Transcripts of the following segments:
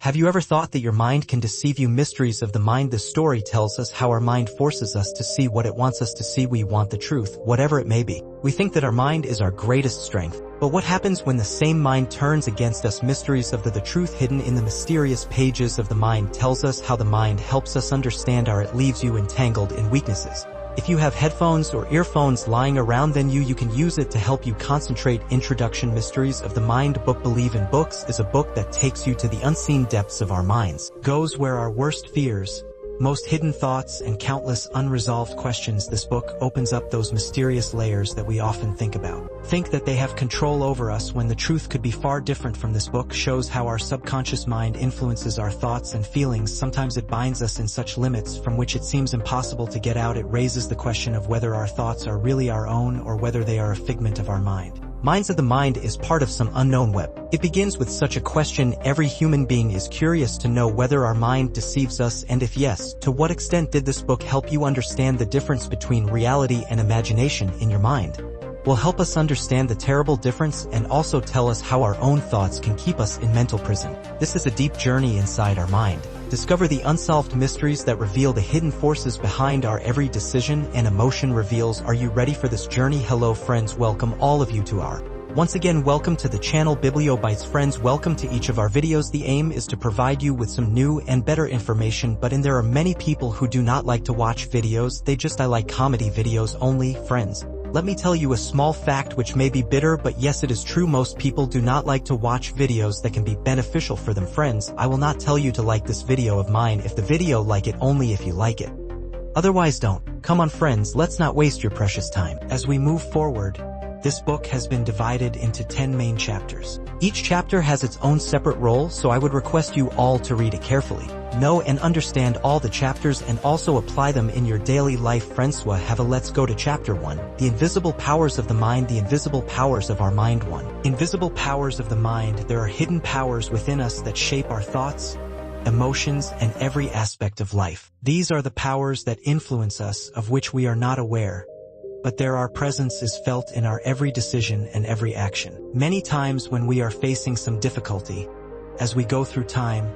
Have you ever thought that your mind can deceive you? Mysteries of the mind. This story tells us how our mind forces us to see what it wants us to see. We want the truth, whatever it may be. We think that our mind is our greatest strength. But what happens when the same mind turns against us? Mysteries of the truth hidden in the mysterious pages of the mind tells us how the mind helps us understand our it leaves you entangled in weaknesses. If you have headphones or earphones lying around, then you can use it to help you concentrate. Introduction. Mysteries of the Mind book. Believe in Books is a book that takes you to the unseen depths of our minds, goes where our worst fears, most hidden thoughts, and countless unresolved questions. This book opens up those mysterious layers that we often think about. Think that they have control over us when the truth could be far different from. This book shows how our subconscious mind influences our thoughts and feelings. Sometimes it binds us in such limits from which it seems impossible to get out. It raises the question of whether our thoughts are really our own or whether they are a figment of our mind. Minds of the Mind is part of some unknown web. It begins with such a question. Every human being is curious to know whether our mind deceives us, and if yes, to what extent. Did this book help you understand the difference between reality and imagination in your mind? Will help us understand the terrible difference and also tell us how our own thoughts can keep us in mental prison. This is a deep journey inside our mind. Discover the unsolved mysteries that reveal the hidden forces behind our every decision and emotion. Reveals. Are you ready for this journey? Hello friends, welcome all of you to our once again welcome to the channel Bibliobytes. Friends, welcome to each of our videos. The aim is to provide you with some new and better information, but there are many people who do not like to watch videos. They just like comedy videos only. Friends, let me tell you a small fact which may be bitter, but yes, it is true. Most people do not like to watch videos that can be beneficial for them. Friends, I will not tell you to like this video of mine if the video like it, only if you like it. Otherwise don't. Come on friends, let's not waste your precious time. As we move forward, this book has been divided into 10 main chapters. Each chapter has its own separate role, so I would request you all to read it carefully. Know and understand all the chapters and also apply them in your daily life. Friends, let's go to chapter 1. The Invisible Powers of the Mind. The Invisible Powers of our Mind. 1. Invisible powers of the mind. There are hidden powers within us that shape our thoughts, emotions, and every aspect of life. These are the powers that influence us, of which we are not aware, but our presence is felt in our every decision and every action. Many times when we are facing some difficulty, as we go through time,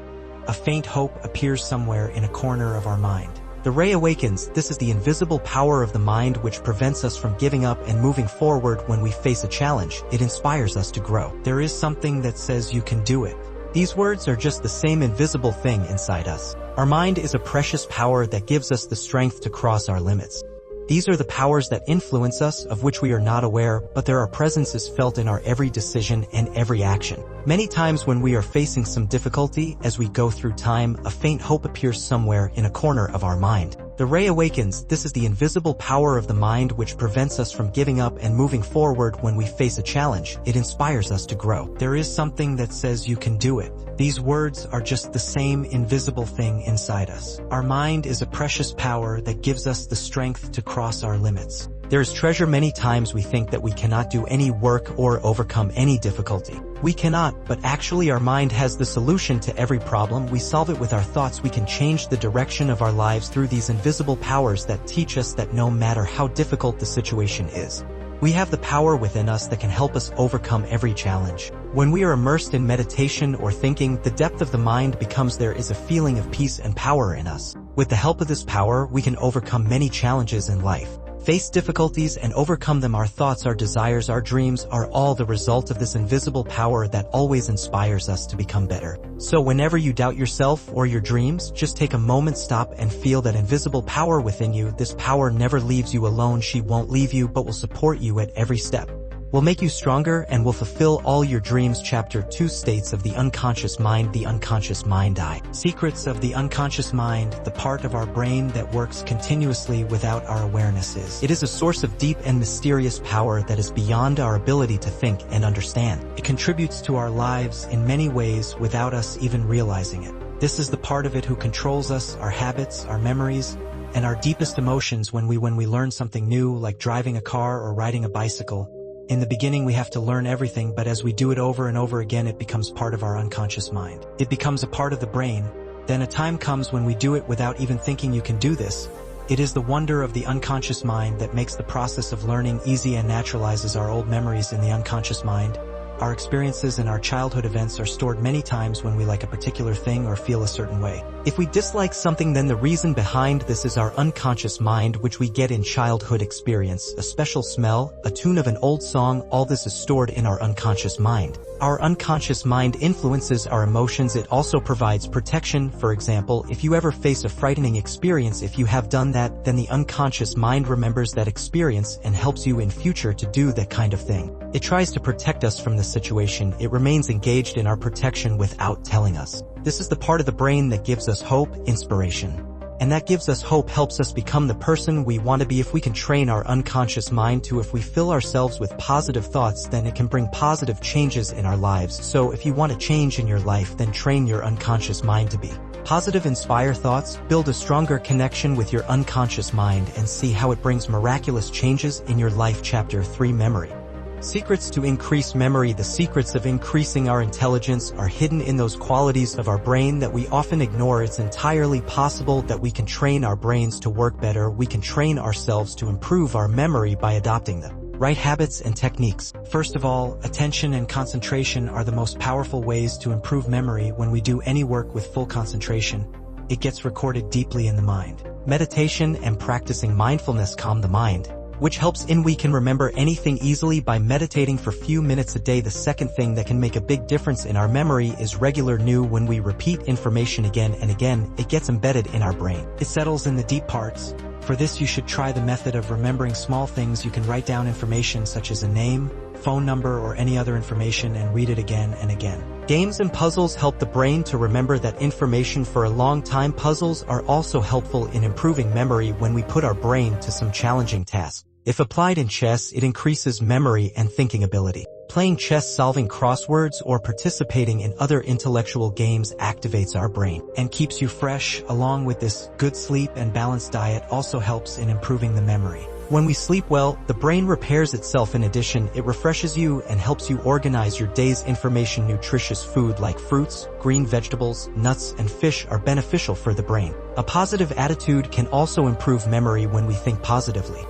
a faint hope appears somewhere in a corner of our mind. The ray awakens. This is the invisible power of the mind which prevents us from giving up and moving forward when we face a challenge. It inspires us to grow. There is something that says you can do it. These words are just the same invisible thing inside us. Our mind is a precious power that gives us the strength to cross our limits. These are the powers that influence us, of which we are not aware, but our presence is felt in our every decision and every action. Many times when we are facing some difficulty, as we go through time, a faint hope appears somewhere in a corner of our mind. The ray awakens. This is the invisible power of the mind which prevents us from giving up and moving forward when we face a challenge. It inspires us to grow. There is something that says you can do it. These words are just the same invisible thing inside us. Our mind is a precious power that gives us the strength to cross our limits. There is treasure. Many times we think that we cannot do any work or overcome any difficulty. We cannot, but actually our mind has the solution to every problem. We solve it with our thoughts. We can change the direction of our lives through these invisible powers that teach us that no matter how difficult the situation is, we have the power within us that can help us overcome every challenge. When we are immersed in meditation or thinking, the depth of the mind becomes there is a feeling of peace and power in us. With the help of this power, we can overcome many challenges in life, face difficulties and overcome them. Our thoughts, our desires, our dreams are all the result of this invisible power that always inspires us to become better. So whenever you doubt yourself or your dreams, just take a moment, stop and feel that invisible power within you. This power never leaves you alone. She won't leave you but will support you at every step, will make you stronger and will fulfill all your dreams. Chapter 2. States of the Unconscious Mind. The Unconscious Mind. Secrets of the unconscious mind, the part of our brain that works continuously without our awarenesses. It is a source of deep and mysterious power that is beyond our ability to think and understand. It contributes to our lives in many ways without us even realizing it. This is the part of it who controls us, our habits, our memories, and our deepest emotions. When we learn something new, like driving a car or riding a bicycle, in the beginning we have to learn everything, but as we do it over and over again, it becomes part of our unconscious mind. It becomes a part of the brain. Then a time comes when we do it without even thinking you can do this. It is the wonder of the unconscious mind that makes the process of learning easy and naturalizes our old memories in the unconscious mind. our experiences and our childhood events are stored many times when we like a particular thing or feel a certain way. If we dislike something, then the reason behind this is our unconscious mind, which we get in childhood experience, a special smell, a tune of an old song. All this is stored in our unconscious mind. Our unconscious mind influences our emotions. It also provides protection. For example, if you ever face a frightening experience, if you have done that, then the unconscious mind remembers that experience and helps you in future to do that kind of thing. It tries to protect us from the situation. It remains engaged in our protection without telling us. This is the part of the brain that gives us hope, inspiration. And that gives us hope helps us become the person we want to be. If we can train our unconscious mind to, if we fill ourselves with positive thoughts, then it can bring positive changes in our lives. So if you want to change in your life, then train your unconscious mind to be positive. Inspire thoughts, build a stronger connection with your unconscious mind, and see how it brings miraculous changes in your life. Chapter 3: Memory. Secrets to increase memory. The secrets of increasing our intelligence are hidden in those qualities of our brain that we often ignore. It's entirely possible that we can train our brains to work better. We can train ourselves to improve our memory by adopting the right habits and techniques. First of all, attention and concentration are the most powerful ways to improve memory. When we do any work with full concentration, it gets recorded deeply in the mind. Meditation and practicing mindfulness calm the mind, which helps in we can remember anything easily by meditating for few minutes a day. The second thing that can make a big difference in our memory is regular new. When we repeat information again and again, it gets embedded in our brain. It settles in the deep parts. For this, you should try the method of remembering small things. You can write down information such as a name, phone number, or any other information and read it again and again. Games and puzzles help the brain to remember that information for a long time. Puzzles are also helpful in improving memory when we put our brain to some challenging tasks. If applied in chess, it increases memory and thinking ability. Playing chess, solving crosswords, or participating in other intellectual games activates our brain and keeps you fresh. Along with this, good sleep and balanced diet also helps in improving the memory. When we sleep well, the brain repairs itself. In addition, it refreshes you and helps you organize your day's information. Nutritious food like fruits, green vegetables, nuts, and fish are beneficial for the brain. A positive attitude can also improve memory when we think positively.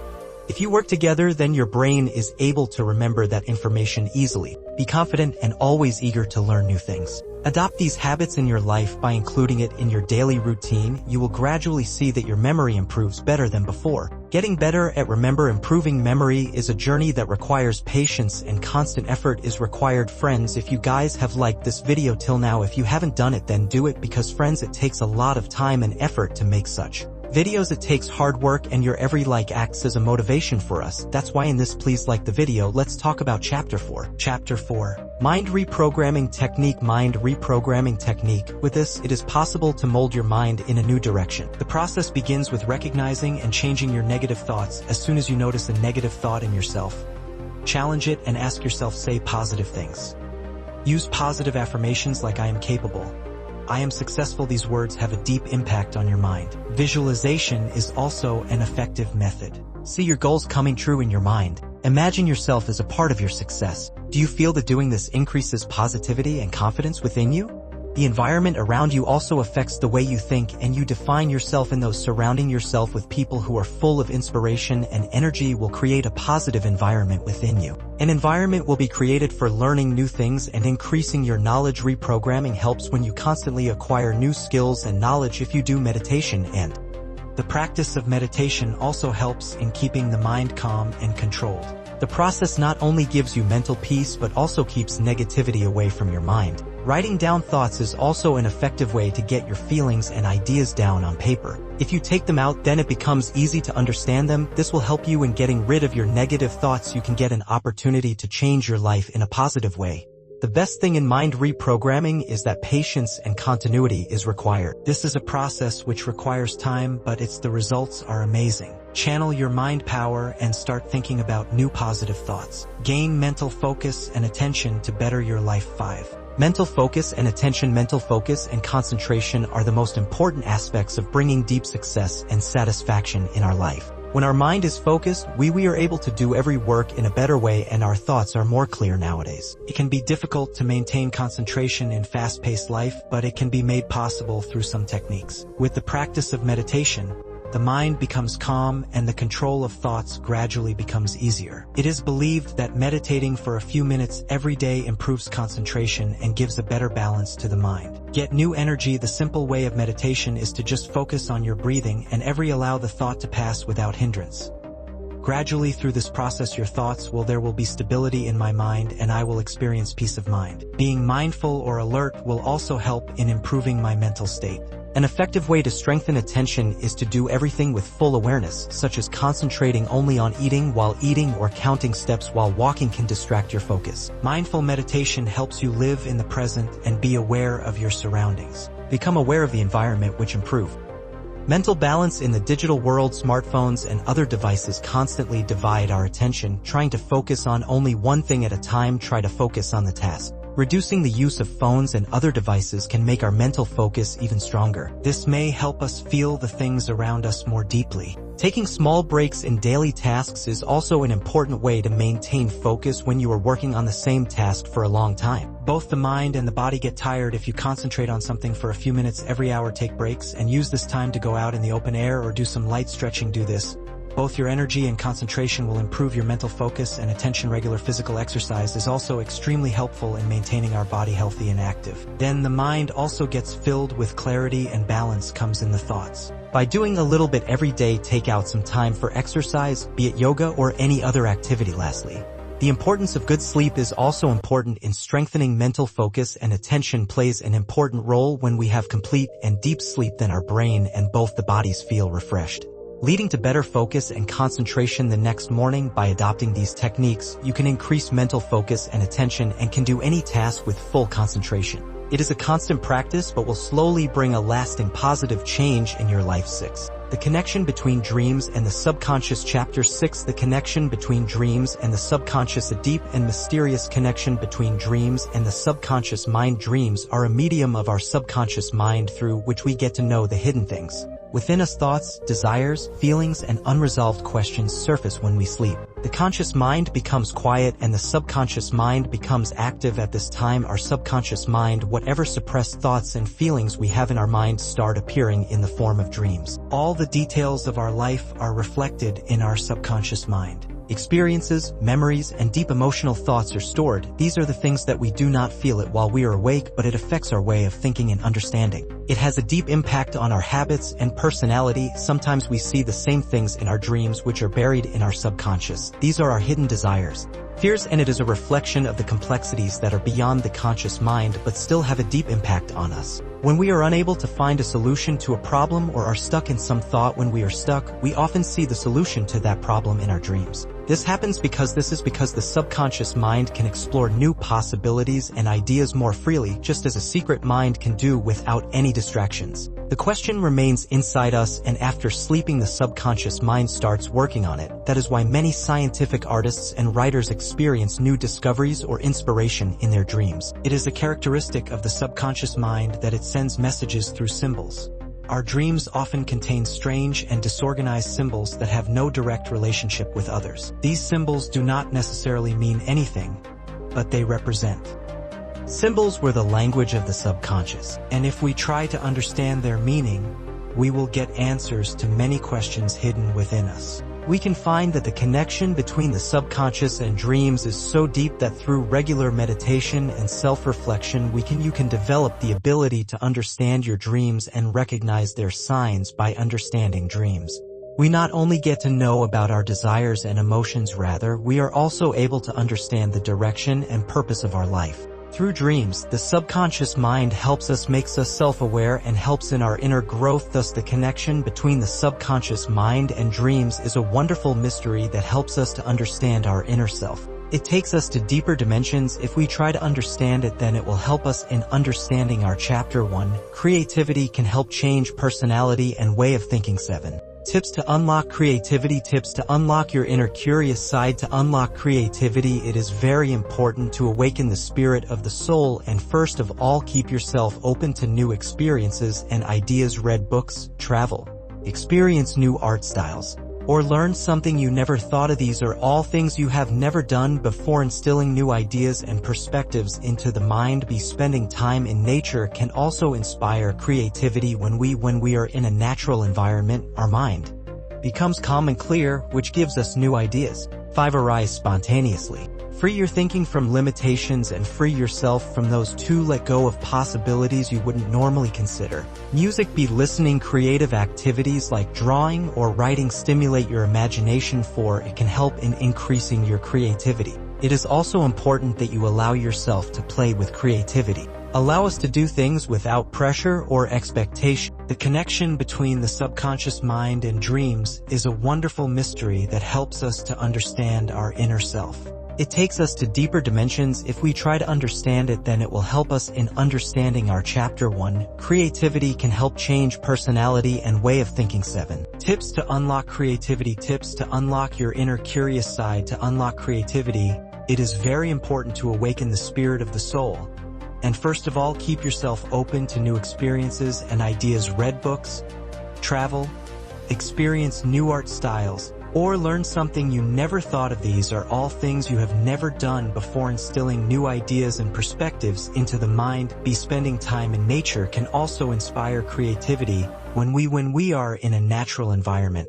If you work together, then your brain is able to remember that information easily. Be confident and always eager to learn new things. Adopt these habits in your life by including it in your daily routine. You will gradually see that your memory improves better than before. Getting better at improving memory is a journey that requires patience and constant effort is required. Friends, if you guys have liked this video till now, if you haven't done it, then do it, because friends, it takes a lot of time and effort to make such videos. It takes hard work, and your every like acts as a motivation for us. That's why in this, please like the video. Let's talk about Chapter 4. Chapter 4. Mind Reprogramming Technique. Mind Reprogramming Technique. With this, it is possible to mold your mind in a new direction. The process begins with recognizing and changing your negative thoughts. As soon as you notice a negative thought in yourself, challenge it and ask yourself, say positive things. Use positive affirmations like I am capable, I am successful. These words have a deep impact on your mind. Visualization is also an effective method. See your goals coming true in your mind. Imagine yourself as a part of your success. Do you feel that doing this increases positivity and confidence within you? The environment around you also affects the way you think, and you define yourself in those. Surrounding yourself with people who are full of inspiration and energy will create a positive environment within you. An environment will be created for learning new things and increasing your knowledge. Reprogramming helps when you constantly acquire new skills and knowledge. If you do meditation, and the practice of meditation also helps in keeping the mind calm and controlled. The process not only gives you mental peace but also keeps negativity away from your mind. Writing down thoughts is also an effective way to get your feelings and ideas down on paper. If you take them out, then it becomes easy to understand them. This will help you in getting rid of your negative thoughts. You can get an opportunity to change your life in a positive way. The best thing in mind reprogramming is that patience and continuity is required. This is a process which requires time, but the results are amazing. Channel your mind power and start thinking about new positive thoughts. Gain mental focus and attention to better your life. 5. Mental focus and attention. Mental focus and concentration are the most important aspects of bringing deep success and satisfaction in our life. When our mind is focused, we are able to do every work in a better way, and our thoughts are more clear nowadays. It can be difficult to maintain concentration in fast-paced life, but it can be made possible through some techniques. With the practice of meditation, the mind becomes calm and the control of thoughts gradually becomes easier. It is believed that meditating for a few minutes every day improves concentration and gives a better balance to the mind. Get new energy. The simple way of meditation is to just focus on your breathing and allow the thought to pass without hindrance. Gradually through this process your thoughts there will be stability in my mind and I will experience peace of mind. Being mindful or alert will also help in improving my mental state. An effective way to strengthen attention is to do everything with full awareness, such as concentrating only on eating while eating or counting steps while walking can distract your focus. Mindful meditation helps you live in the present and be aware of your surroundings. Become aware of the environment which improve mental balance. In the digital world, smartphones and other devices constantly divide our attention. Trying to focus on only one thing at a time, try to focus on the task. Reducing the use of phones and other devices can make our mental focus even stronger. This may help us feel the things around us more deeply. Taking small breaks in daily tasks is also an important way to maintain focus when you are working on the same task for a long time. Both the mind and the body get tired if you concentrate on something for a few minutes every hour. Take breaks and use this time to go out in the open air or do some light stretching. Do this. Both your energy and concentration will improve your mental focus and attention. Regular physical exercise is also extremely helpful in maintaining our body healthy and active. Then the mind also gets filled with clarity and balance comes in the thoughts. By doing a little bit every day, take out some time for exercise, be it yoga or any other activity. Lastly, the importance of good sleep is also important in strengthening mental focus, and attention plays an important role. When we have complete and deep sleep, then our brain and both the bodies feel refreshed, leading to better focus and concentration the next morning. By adopting these techniques, you can increase mental focus and attention and can do any task with full concentration. It is a constant practice but will slowly bring a lasting positive change in your life. 6. The connection between dreams and the subconscious. Chapter 6. The connection between dreams and the subconscious. A deep and mysterious connection between dreams and the subconscious mind. Dreams are a medium of our subconscious mind through which we get to know the hidden things within us. Thoughts, desires, feelings, and unresolved questions surface when we sleep. The conscious mind becomes quiet and the subconscious mind becomes active. At this time, our subconscious mind, whatever suppressed thoughts and feelings we have in our mind, start appearing in the form of dreams. All the details of our life are reflected in our subconscious mind. Experiences, memories, and deep emotional thoughts are stored. These are the things that we do not feel it while we are awake, but it affects our way of thinking and understanding. It has a deep impact on our habits and personality. Sometimes we see the same things in our dreams which are buried in our subconscious. These are our hidden desires, fears, and it is a reflection of the complexities that are beyond the conscious mind but still have a deep impact on us. When we are unable to find a solution to a problem or are stuck in some thought, when we are stuck, we often see the solution to that problem in our dreams. This happens because the subconscious mind can explore new possibilities and ideas more freely, just as a secret mind can do without any distractions. The question remains inside us, and after sleeping the subconscious mind starts working on it. That is why many scientific artists and writers experience new discoveries or inspiration in their dreams. It is a characteristic of the subconscious mind that it sends messages through symbols. Our dreams often contain strange and disorganized symbols that have no direct relationship with others. These symbols do not necessarily mean anything, but they represent. Symbols were the language of the subconscious, and if we try to understand their meaning, we will get answers to many questions hidden within us. We can find that the connection between the subconscious and dreams is so deep that through regular meditation and self-reflection you can develop the ability to understand your dreams and recognize their signs. By understanding dreams, we not only get to know about our desires and emotions, rather, we are also able to understand the direction and purpose of our life. Through dreams, the subconscious mind makes us self-aware and helps in our inner growth. Thus, the connection between the subconscious mind and dreams is a wonderful mystery that helps us to understand our inner self. It takes us to deeper dimensions. If we try to understand it, then it will help us in understanding our Chapter 1. Creativity can help change personality and way of thinking. 7. Tips to unlock creativity. Tips to unlock your inner curious side. To unlock creativity, it is very important to awaken the spirit of the soul, and first of all, keep yourself open to new experiences and ideas. Read books, travel, experience new art styles, or learn something you never thought of. These are all things you have never done before. Instilling new ideas and perspectives into the mind. B. Spending time in nature can also inspire creativity. When we are in a natural environment, our mind becomes calm and clear, which gives us new ideas. 5. Arise spontaneously. Free your thinking from limitations and free yourself from those to let go of possibilities you wouldn't normally consider. Music. Be listening. Creative activities like drawing or writing stimulate your imagination, for it can help in increasing your creativity. It is also important that you allow yourself to play with creativity. Allow us to do things without pressure or expectation. The connection between the subconscious mind and dreams is a wonderful mystery that helps us to understand our inner self. It takes us to deeper dimensions. If we try to understand it, then it will help us in understanding our chapter 1. Creativity can help change personality and way of thinking. 7. Tips to unlock creativity. Tips to unlock your inner curious side. To unlock creativity, it is very important to awaken the spirit of the soul. And first of all, keep yourself open to new experiences and ideas. Read books, travel, experience new art styles, or learn something you never thought of. These are all things you have never done before. Instilling new ideas and perspectives into the mind. B. Spending time in nature can also inspire creativity. When we are in a natural environment,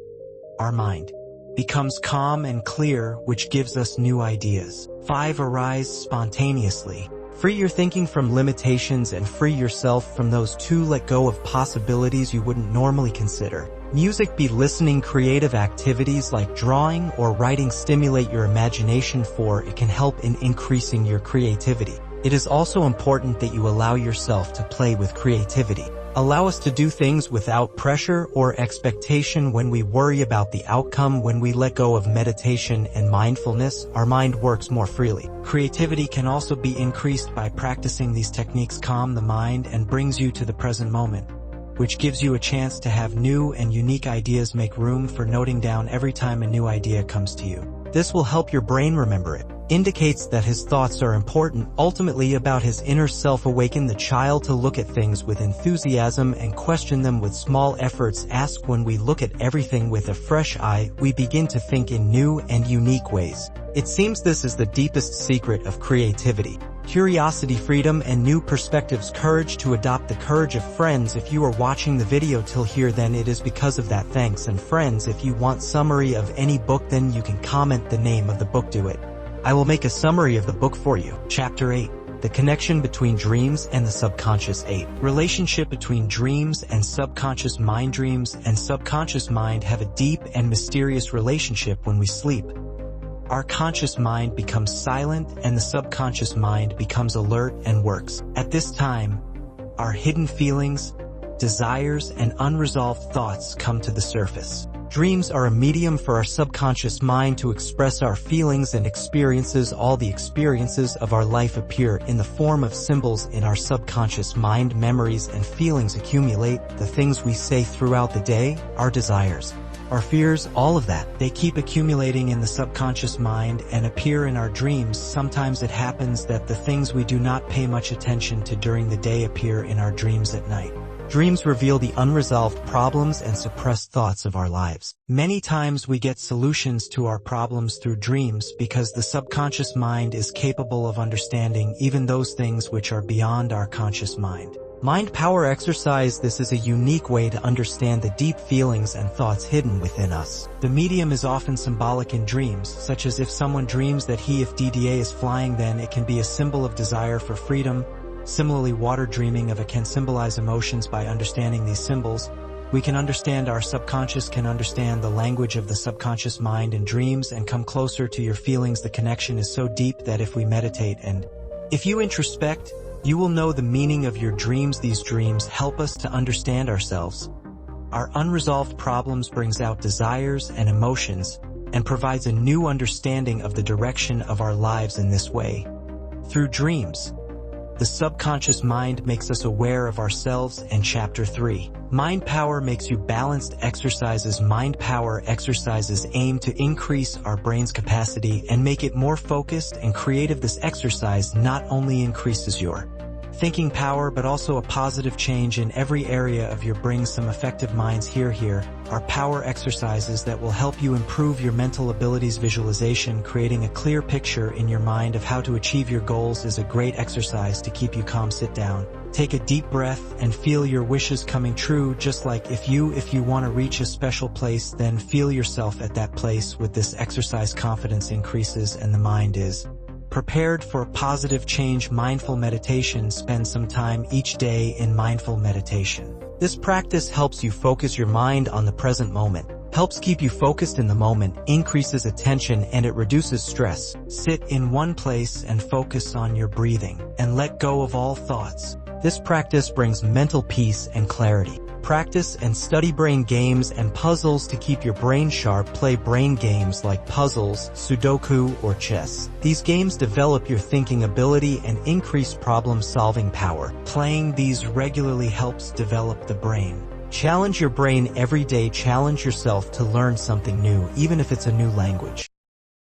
our mind becomes calm and clear, which gives us new ideas. 5. Arise spontaneously. Free your thinking from limitations and free yourself from those to let go of possibilities you wouldn't normally consider. Music. Be listening. Creative activities like drawing or writing stimulate your imagination, for it can help in increasing your creativity. It is also important that you allow yourself to play with creativity. Allow us to do things without pressure or expectation. When we worry about the outcome, when we let go of meditation and mindfulness, our mind works more freely. Creativity can also be increased by practicing these techniques. Calm the mind and brings you to the present moment, which gives you a chance to have new and unique ideas. Make room for noting down every time a new idea comes to you. This will help your brain remember it. Indicates that his thoughts are important, ultimately about his inner self. Awaken the child to look at things with enthusiasm and question them with small efforts. Ask. When we look at everything with a fresh eye, we begin to think in new and unique ways. It seems this is the deepest secret of creativity. Curiosity, freedom, and new perspectives. Courage to adopt. The courage of friends. If you are watching the video till here, then it is because of that. Thanks. And friends, if you want summary of any book, then you can comment the name of the book. Do it. I will make a summary of the book for you. Chapter 8. The connection between dreams and the subconscious. 8. Relationship between dreams and subconscious mind. Dreams and subconscious mind have a deep and mysterious relationship. When we sleep, our conscious mind becomes silent and the subconscious mind becomes alert and works. At this time, our hidden feelings, desires, and unresolved thoughts come to the surface. Dreams are a medium for our subconscious mind to express our feelings and experiences. All the experiences of our life appear in the form of symbols in our subconscious mind. Memories and feelings accumulate. The things we say throughout the day, our desires, our fears, all of that, they keep accumulating in the subconscious mind and appear in our dreams. Sometimes it happens that the things we do not pay much attention to during the day appear in our dreams at night. Dreams reveal the unresolved problems and suppressed thoughts of our lives. Many times we get solutions to our problems through dreams because the subconscious mind is capable of understanding even those things which are beyond our conscious mind. Mind power exercise. This is a unique way to understand the deep feelings and thoughts hidden within us. The medium is often symbolic in dreams, such as if someone dreams that if DDA is flying, then it can be a symbol of desire for freedom. Similarly, water dreaming of it can symbolize emotions. By understanding these symbols, we can understand our subconscious, can understand the language of the subconscious mind in dreams and come closer to your feelings. The connection is so deep that if we meditate and if you introspect, you will know the meaning of your dreams. These dreams help us to understand ourselves. Our unresolved problems brings out desires and emotions and provides a new understanding of the direction of our lives. In this way, through dreams, the subconscious mind makes us aware of ourselves. And Chapter 3. Mind power makes you balanced. Exercises. Mind power exercises aim to increase our brain's capacity and make it more focused and creative. This exercise not only increases your thinking power, but also a positive change in every area of your brain. Some effective minds here are power exercises that will help you improve your mental abilities. Visualization, creating a clear picture in your mind of how to achieve your goals, is a great exercise to keep you calm. Sit down, take a deep breath, and feel your wishes coming true. Just like if you want to reach a special place, then feel yourself at that place. With this exercise, confidence increases and the mind is prepared for positive change. Mindful meditation. Spend some time each day in mindful meditation. This practice helps you focus your mind on the present moment, helps keep you focused in the moment, increases attention, and it reduces stress. Sit in one place and focus on your breathing, and let go of all thoughts. This practice brings mental peace and clarity. Practice and study brain games and puzzles to keep your brain sharp. Play brain games like puzzles, Sudoku, or chess. These games develop your thinking ability and increase problem-solving power. Playing these regularly helps develop the brain. Challenge your brain every day. Challenge yourself to learn something new, even if it's a new language,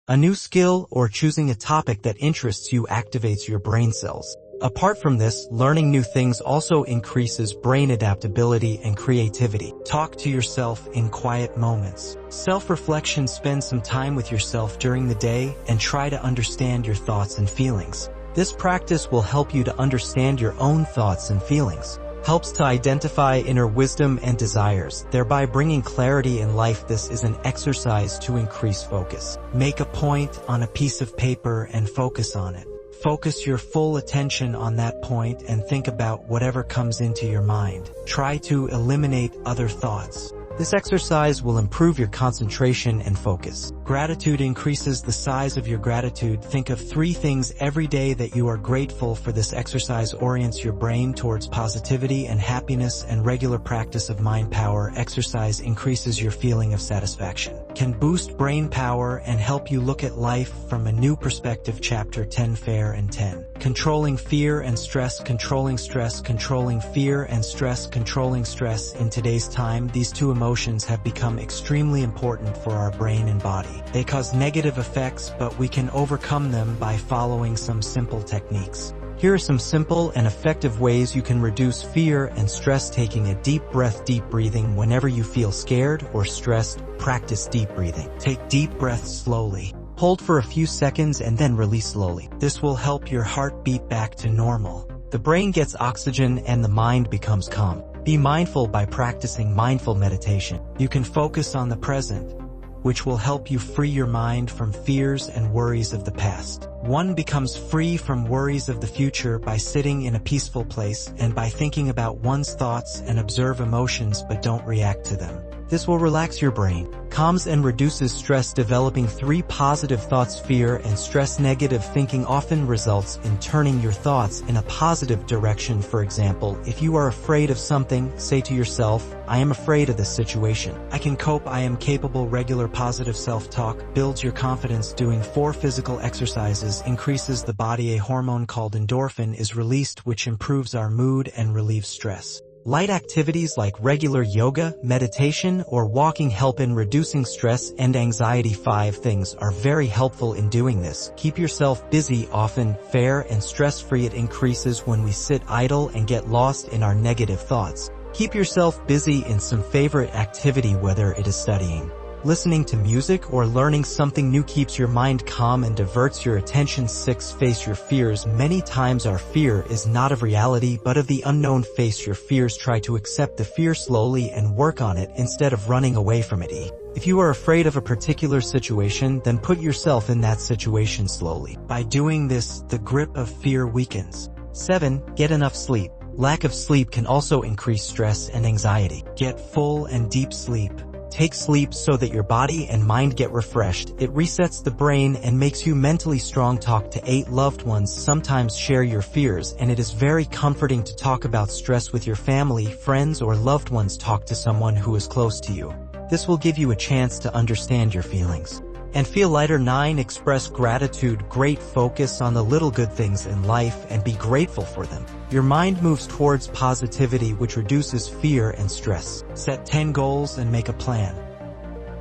a new skill, or choosing a topic that interests you activates your brain cells. Apart from this, learning new things also increases brain adaptability and creativity. Talk to yourself in quiet moments. Self-reflection. Spend some time with yourself during the day and try to understand your thoughts and feelings. This practice will help you to understand your own thoughts and feelings. Helps to identify inner wisdom and desires, thereby bringing clarity in life. This is an exercise to increase focus. Make a point on a piece of paper and focus on it. Focus your full attention on that point and think about whatever comes into your mind. Try to eliminate other thoughts. This exercise will improve your concentration and focus. Gratitude increases the size of your gratitude. Think of 3 things every day that you are grateful for. This exercise orients your brain towards positivity and happiness, and regular practice of mind power exercise increases your feeling of satisfaction. Can boost brain power and help you look at life from a new perspective. Chapter 10, Fear and 10. Controlling fear and stress. Controlling stress. Controlling fear and stress. Controlling stress. In today's time, these two emotions have become extremely important for our brain and body. They cause negative effects, but we can overcome them by following some simple techniques. Here are some simple and effective ways you can reduce fear and stress. Taking a deep breath. Deep breathing. Whenever you feel scared or stressed, practice deep breathing. Take deep breaths slowly. Hold for a few seconds and then release slowly. This will help your heart beat back to normal. The brain gets oxygen and the mind becomes calm. Be mindful. By practicing mindful meditation, you can focus on the present, which will help you free your mind from fears and worries of the past. One becomes free from worries of the future by sitting in a peaceful place and by thinking about one's thoughts and observe emotions but don't react to them. This will relax your brain, calms and reduces stress. Developing 3 positive thoughts. Fear and stress. Negative thinking often results in turning your thoughts in a positive direction. For example, if you are afraid of something, say to yourself, I am afraid of this situation. I can cope. I am capable. Regular positive self-talk builds your confidence. Doing 4 physical exercises increases the body. A hormone called endorphin is released, which improves our mood and relieves stress. Light activities like regular yoga, meditation, or walking help in reducing stress and anxiety. 5 things are very helpful in doing this. Keep yourself busy often, fair and stress-free. It increases when we sit idle and get lost in our negative thoughts. Keep yourself busy in some favorite activity, whether it is studying, listening to music, or learning something new. Keeps your mind calm and diverts your attention. 6. Face your fears. Many times our fear is not of reality but of the unknown. Face your fears. Try to accept the fear slowly and work on it instead of running away from it. If you are afraid of a particular situation, then put yourself in that situation slowly. By doing this, the grip of fear weakens. 7. Get enough sleep. Lack of sleep can also increase stress and anxiety. Get full and deep sleep. Take sleep so that your body and mind get refreshed. It resets the brain and makes you mentally strong. Talk to 8 loved ones. Sometimes share your fears, and it is very comforting to talk about stress with your family, friends, or loved ones. Talk to someone who is close to you. This will give you a chance to understand your feelings and feel lighter. 9. Express gratitude. Great. Focus on the little good things in life and be grateful for them. Your mind moves towards positivity, which reduces fear and stress. Set 10 goals and make a plan.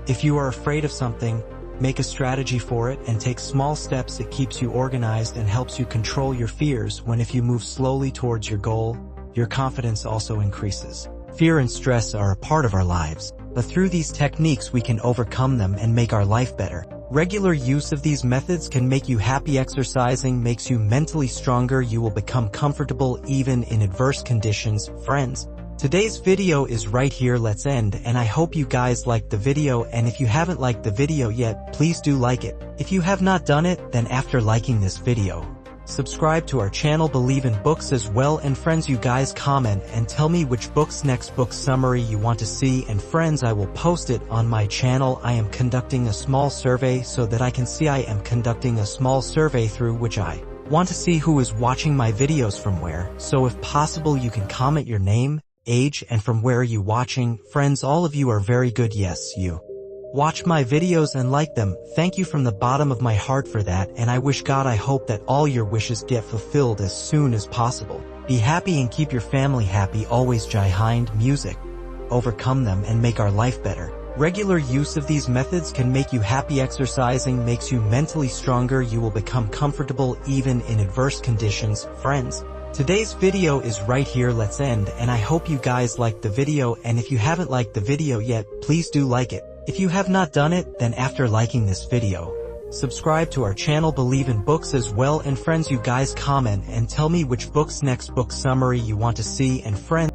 If you are afraid of something, make a strategy for it, and take small steps. It keeps you organized and helps you control your fears. When if you move slowly towards your goal, your confidence also increases. Fear and stress are a part of our lives, but through these techniques we can overcome them and make our life better. Regular use of these methods can make you happy. Exercising makes you mentally stronger. You will become comfortable even in adverse conditions. Friends, today's video is right here. Let's end, and I hope you guys liked the video, and if you haven't liked the video yet, please do like it. If you have not done it, then after liking this video, subscribe to our channel. Believe in books as well. And friends, you guys comment and tell me which book's next book summary you want to see, and friends, I will post it on my channel. I am conducting a small survey so that I can see. I am conducting a small survey through which I want to see who is watching my videos from where. So if possible, you can comment your name, age, and from where are you watching. Friends, all of you are very good. Yes, you watch my videos and like them. Thank you from the bottom of my heart for that, and I wish God, I hope that all your wishes get fulfilled as soon as possible. Be happy and keep your family happy always. Jai Hind. Music. Overcome them and make our life better. Regular use of these methods can make you happy. Exercising makes you mentally stronger. You will become comfortable even in adverse conditions. Friends, today's video is right here. Let's end, and I hope you guys liked the video, and if you haven't liked the video yet, please do like it. If you have not done it, then after liking this video, subscribe to our channel. Believe in books as well. And friends, you guys comment and tell me which book's next book summary you want to see, and friends,